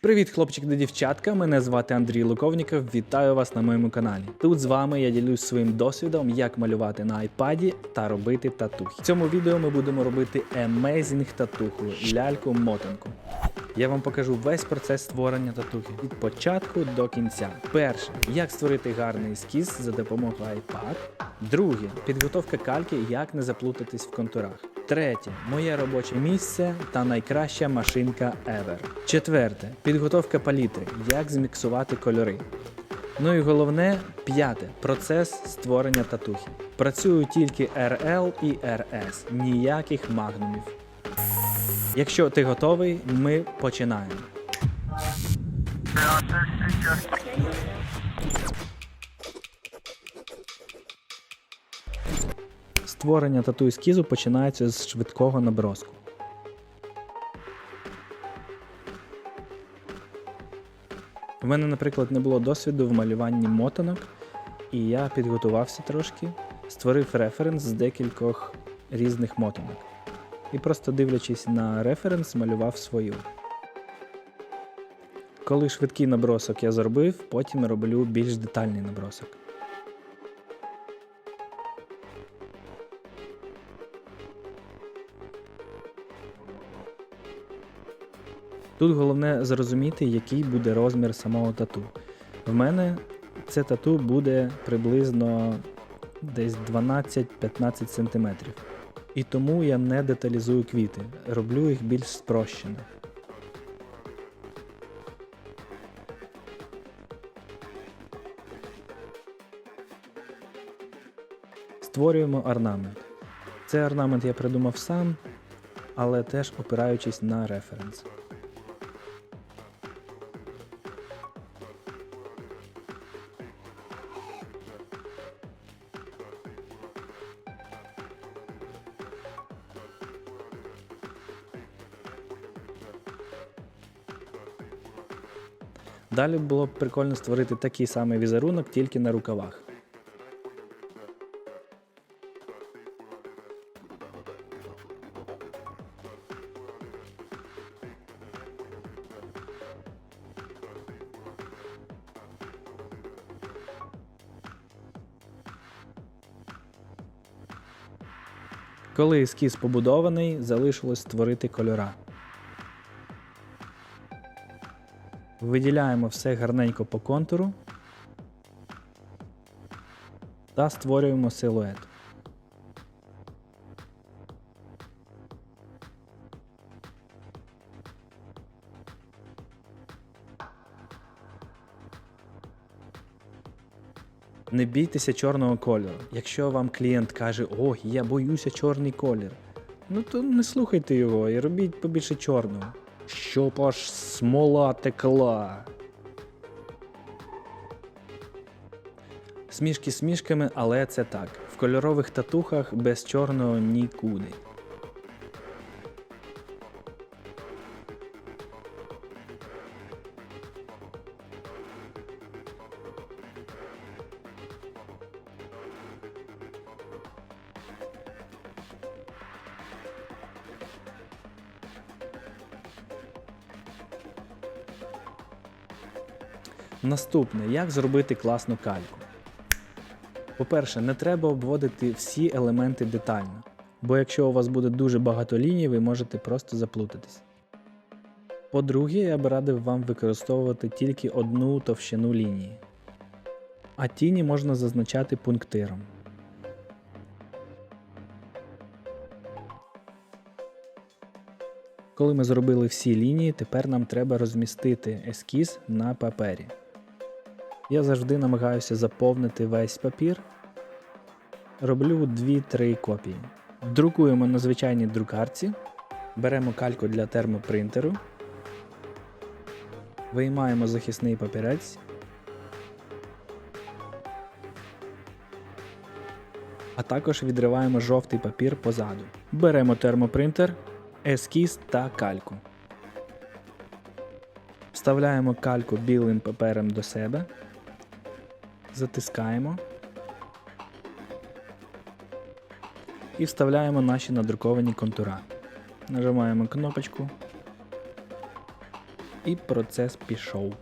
Привіт, хлопчик та дівчатка, мене звати Андрій Луковніков, вітаю вас на моєму каналі. Тут з вами я ділюсь своїм досвідом, як малювати на айпаді та робити татухи. В цьому відео ми будемо робити amazing татуху, ляльку-мотанку. Я вам покажу весь процес створення татухи від початку до кінця. Перше, як створити гарний ескіз за допомогою iPad. Друге, підготовка кальки, як не заплутатись в контурах. Третє, моє робоче місце та найкраща машинка ever. Четверте, підготовка палітри, як зміксувати кольори. Ну і головне, п'яте, процес створення татухи. Працюю тільки RL і RS, ніяких магнумів. Якщо ти готовий, ми починаємо. Створення тату-ескізу починається з швидкого наброску. У мене, наприклад, не було досвіду в малюванні мотанок, і я підготувався трошки, створив референс з декількох різних мотанок. І просто дивлячись на референс, малював свою. Коли швидкий набросок я зробив, потім роблю більш детальний набросок. Тут головне зрозуміти, який буде розмір самого тату. В мене це тату буде приблизно десь 12-15 см. І тому я не деталізую квіти, роблю їх більш спрощено. Створюємо орнамент. Цей орнамент я придумав сам, але теж опираючись на референс. Далі було б прикольно створити такий самий візерунок, тільки на рукавах. Коли ескіз побудований, залишилось створити кольора. Виділяємо все гарненько по контуру та створюємо силует. Не бійтеся чорного кольору. Якщо вам клієнт каже, ой, я боюся чорний колір, ну то не слухайте його і робіть побільше чорного. Щоб аж смола текла. Смішки смішками, але це так. В кольорових татухах без чорного нікуди. Наступне, як зробити класну кальку. По-перше, не треба обводити всі елементи детально, бо якщо у вас буде дуже багато ліній, ви можете просто заплутатись. По-друге, я б радив вам використовувати тільки одну товщину лінії, а тіні можна зазначати пунктиром. Коли ми зробили всі лінії, тепер нам треба розмістити ескіз на папері. Я завжди намагаюся заповнити весь папір. Роблю 2-3 копії. Друкуємо на звичайній друкарці. Беремо кальку для термопринтеру. Виймаємо захисний папірець. А також відриваємо жовтий папір позаду. Беремо термопринтер, ескіз та кальку. Вставляємо кальку білим папером до себе. Затискаємо і вставляємо наші надруковані контура. Нажимаємо кнопочку І процес пішов.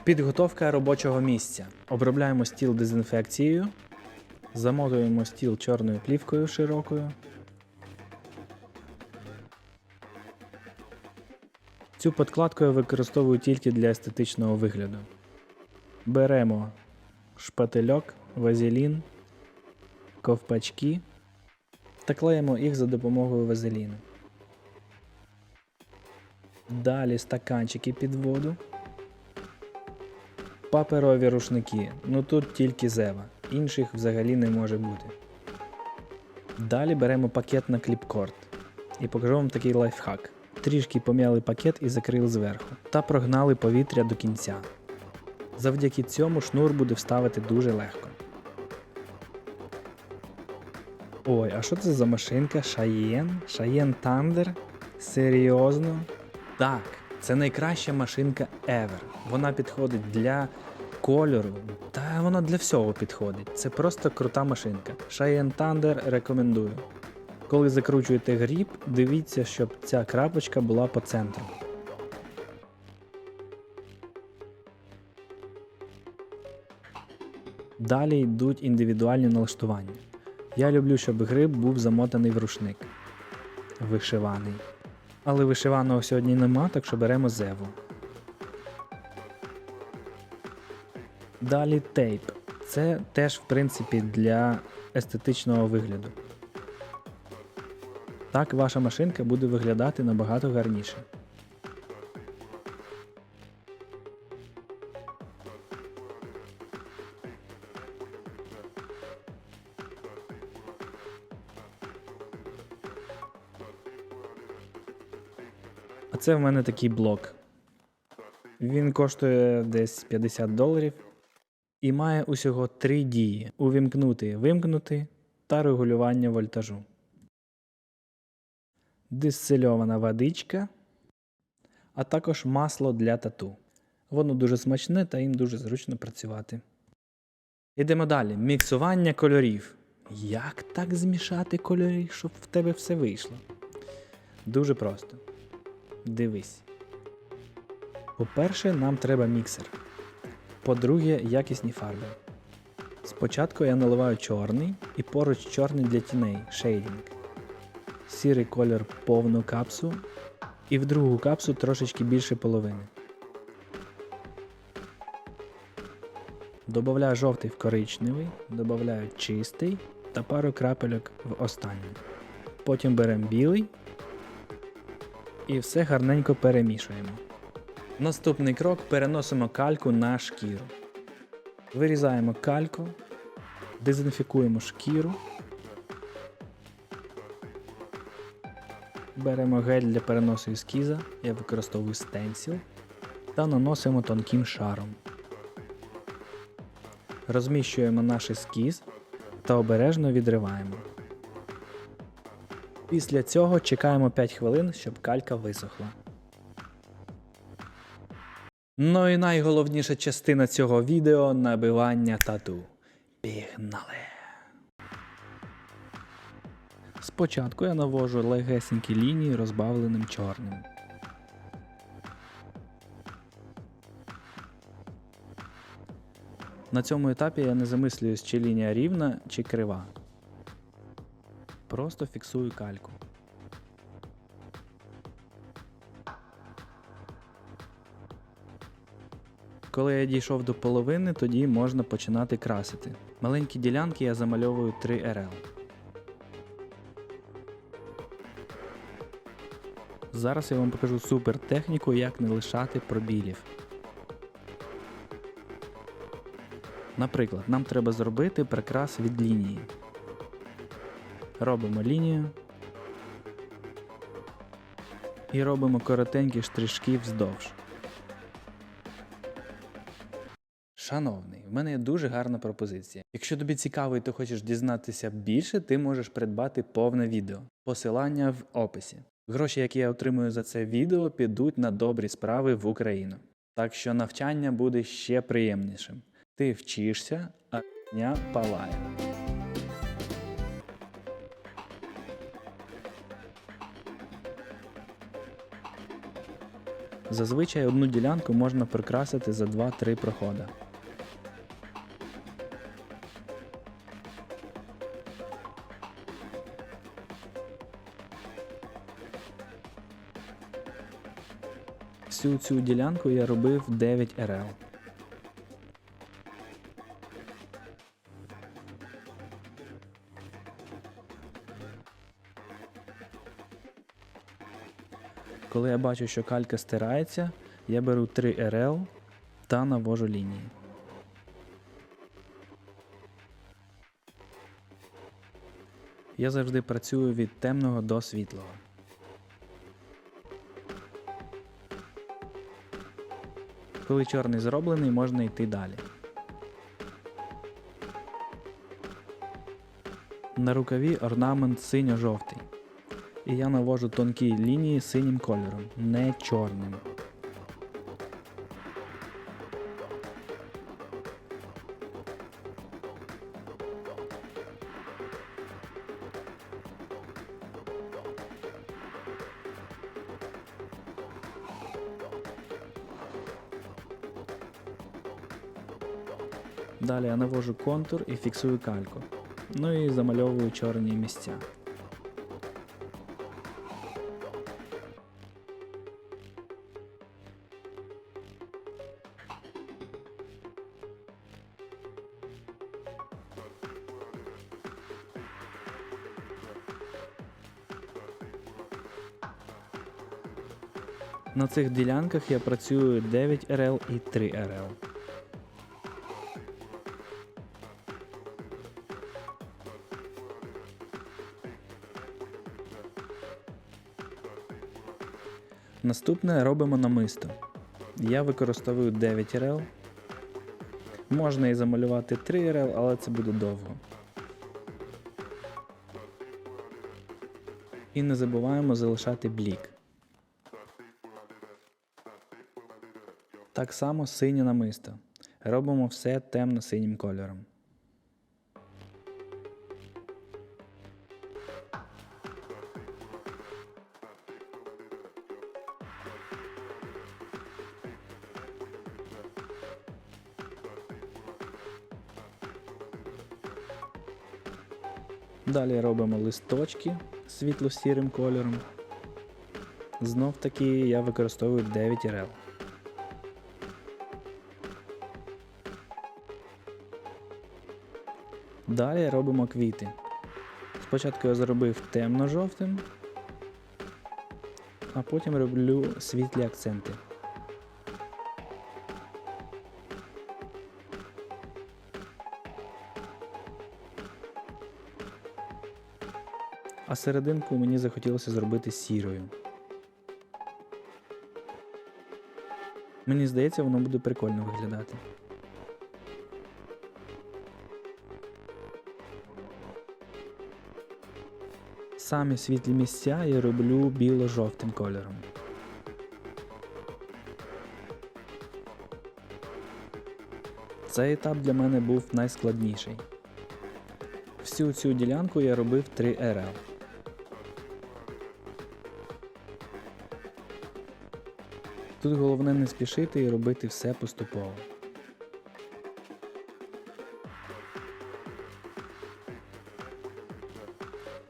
Підготовка робочого місця. Обробляємо стіл дезінфекцією, замотуємо стіл чорною плівкою широкою. Цю подкладку я використовую тільки для естетичного вигляду. Беремо шпательок, вазелін, ковпачки та клеїмо їх за допомогою вазеліну. Далі стаканчики під воду. Паперові рушники, ну тут тільки зева, інших взагалі не може бути. Далі беремо пакет на кліпкорд і покажу вам такий лайфхак. Трішки пом'яли пакет і закрили зверху та прогнали повітря до кінця. Завдяки цьому шнур буде вставити дуже легко. Ой, а що це за машинка? Cheyenne Thunder? Серйозно? Так, це найкраща машинка ever. Вона підходить для кольору, та вона для всього підходить. Це просто крута машинка. Cheyenne Thunder рекомендую. Коли закручуєте гріб, дивіться, щоб ця крапочка була по центру. Далі йдуть індивідуальні налаштування. Я люблю, щоб гриб був замотаний в рушник. Вишиваний. Але вишиваного сьогодні нема, так що беремо зеву. Далі тейп. Це теж в принципі для естетичного вигляду. Так ваша машинка буде виглядати набагато гарніше. А це в мене такий блок. Він коштує десь $50 і має усього 3 дії: увімкнути, вимкнути та регулювання вольтажу. Дистильована водичка, а також масло для тату. Воно дуже смачне та їм дуже зручно працювати. Йдемо далі. Міксування кольорів. Як так змішати кольори, щоб в тебе все вийшло? Дуже просто. Дивись. По-перше, нам треба міксер. По-друге, якісні фарби. Спочатку я наливаю чорний і поруч чорний для тіней, шейдінг. Сірий колір повну капсу і в другу капсу трошечки більше половини. Добавляю жовтий в коричневий, добавляю чистий та пару крапельок в останній. Потім беремо білий і все гарненько перемішуємо. Наступний крок: переносимо кальку на шкіру. Вирізаємо кальку, дезінфікуємо шкіру. Беремо гель для переносу ескіза, я використовую стенсіл, та наносимо тонким шаром. Розміщуємо наш ескіз та обережно відриваємо. Після цього чекаємо 5 хвилин, щоб калька висохла. Ну і найголовніша частина цього відео – набивання тату. Пігнали! Спочатку я навожу легесенькі лінії розбавленим чорним. На цьому етапі я не замислююсь, чи лінія рівна, чи крива. Просто фіксую кальку. Коли я дійшов до половини, тоді можна починати красити. Маленькі ділянки я замальовую 3RL. Зараз я вам покажу супер техніку, як не лишати пробілів. Наприклад, нам треба зробити прикрас від лінії. Робимо лінію і робимо коротенькі штришки вздовж. Шановний, в мене є дуже гарна пропозиція. Якщо тобі цікаво і ти хочеш дізнатися більше, ти можеш придбати повне відео. Посилання в описі. Гроші, які я отримую за це відео, підуть на добрі справи в Україну. Так що навчання буде ще приємнішим. Ти вчишся, а дня палає. Зазвичай одну ділянку можна прикрасити за 2-3 проходи. Всю цю ділянку я робив 9 РЛ. Коли я бачу, що калька стирається, я беру 3 РЛ та навожу лінії. Я завжди працюю від темного до світлого. Коли чорний зроблений, можна йти далі. На рукаві орнамент синьо-жовтий. І я навожу тонкі лінії синім кольором, не чорним. Далі я навожу контур і фіксую кальку. Ну і замальовую чорні місця. На цих ділянках я працюю 9 РЛ і 3 РЛ. Наступне робимо намисто. Я використовую 9 РЛ. Можна і замалювати 3 РЛ, але це буде довго. І не забуваємо залишати блік. Так само синє намисто. Робимо все темно-синім кольором. Далі робимо листочки світло-сірим кольором. Знов таки я використовую 9 РЛ. Далі робимо квіти. Спочатку я зробив темно-жовтим, а потім роблю світлі акценти. А серединку мені захотілося зробити сірою. Мені здається, воно буде прикольно виглядати. Самі світлі місця я роблю біло-жовтим кольором. Цей етап для мене був найскладніший. Всю цю ділянку я робив 3 РЛ. Тут головне не спішити і робити все поступово.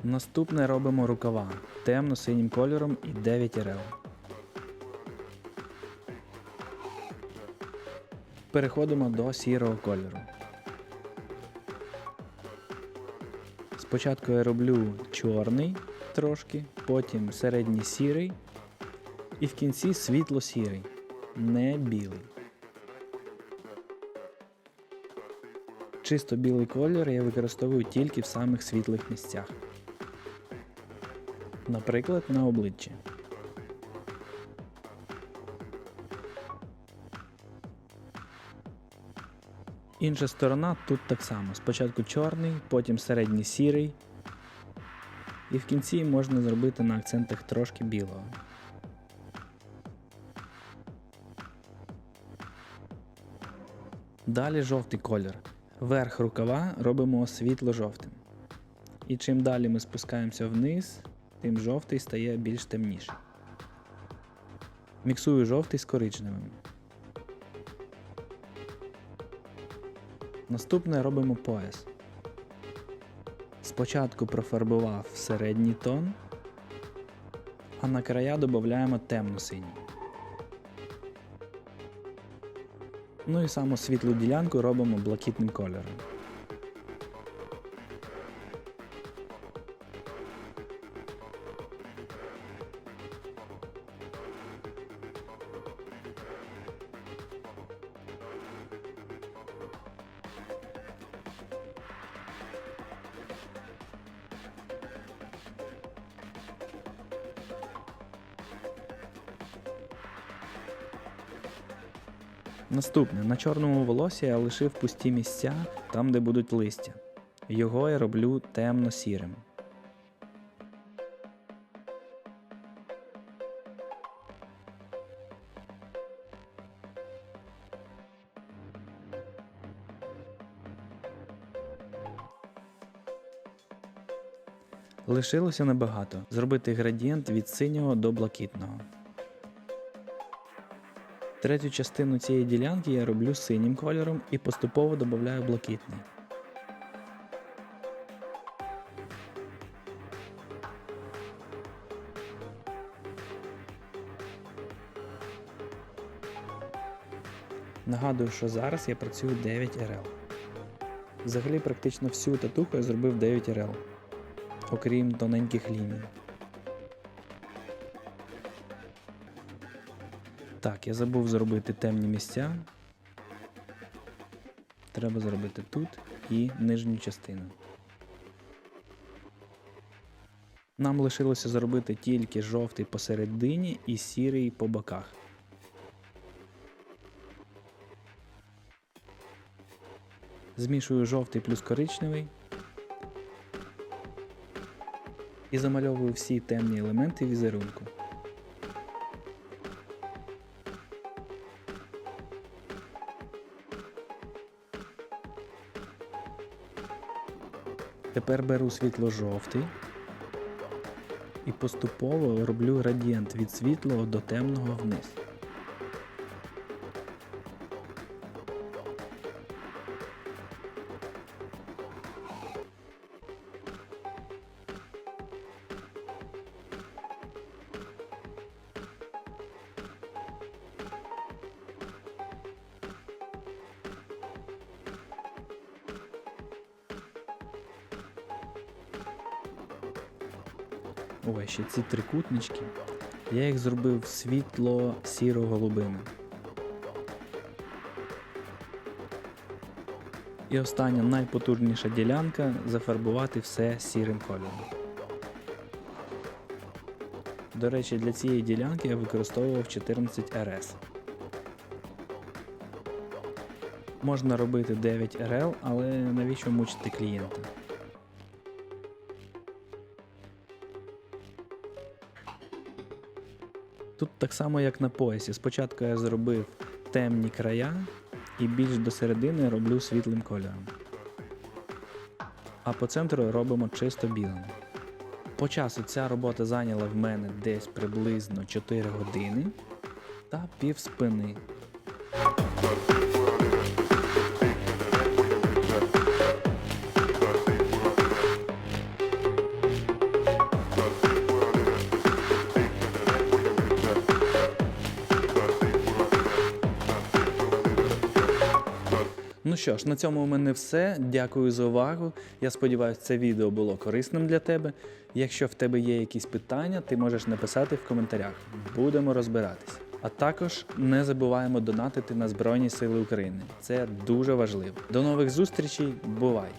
Наступне робимо рукава темно-синім кольором і 9 РЛ. Переходимо до сірого кольору. Спочатку я роблю чорний трошки, потім середній сірий і в кінці світло-сірий, не білий. Чисто білий колір я використовую тільки в самих світлих місцях. Наприклад, на обличчі. Інша сторона тут так само. Спочатку чорний, потім середній сірий. І в кінці можна зробити на акцентах трошки білого. Далі жовтий колір. Верх рукава робимо світло-жовтим. І чим далі ми спускаємося вниз, тим жовтий стає більш темніший. Міксую жовтий з коричневим. Наступне робимо пояс. Спочатку профарбував середній тон, а на края додаємо темно-синій. Ну і саму світлу ділянку робимо блакитним кольором. Наступне, на чорному волосі я лишив пусті місця там, де будуть листя. Його я роблю темно-сірим. Лишилося небагато – зробити градієнт від синього до блакитного. Третю частину цієї ділянки я роблю синім кольором і поступово додаю блакитний. Нагадую, що зараз я працюю 9 РЛ. Взагалі практично всю татуху я зробив 9 РЛ, окрім тоненьких ліній. Так, я забув зробити темні місця. Треба зробити тут і нижню частину. Нам лишилося зробити тільки жовтий посередині і сірий по боках. Змішую жовтий плюс коричневий і замальовую всі темні елементи візерунку. Тепер беру світло-жовтий і поступово роблю градієнт від світлого до темного вниз. Ось ще ці трикутнички, я їх зробив світло-сіро-голубими. І остання найпотужніша ділянка – зафарбувати все сірим кольором. До речі, для цієї ділянки я використовував 14 РС. Можна робити 9 РЛ, але навіщо мучити клієнта? Тут так само, як на поясі. Спочатку я зробив темні края і більш до середини роблю світлим кольором. А по центру робимо чисто білим. По часу ця робота зайняла в мене десь приблизно 4 години та пів спини. Ну що ж, на цьому у мене все. Дякую за увагу. Я сподіваюся, це відео було корисним для тебе. Якщо в тебе є якісь питання, ти можеш написати в коментарях. Будемо розбиратись. А також не забуваємо донатити на Збройні Сили України. Це дуже важливо. До нових зустрічей. Бувай!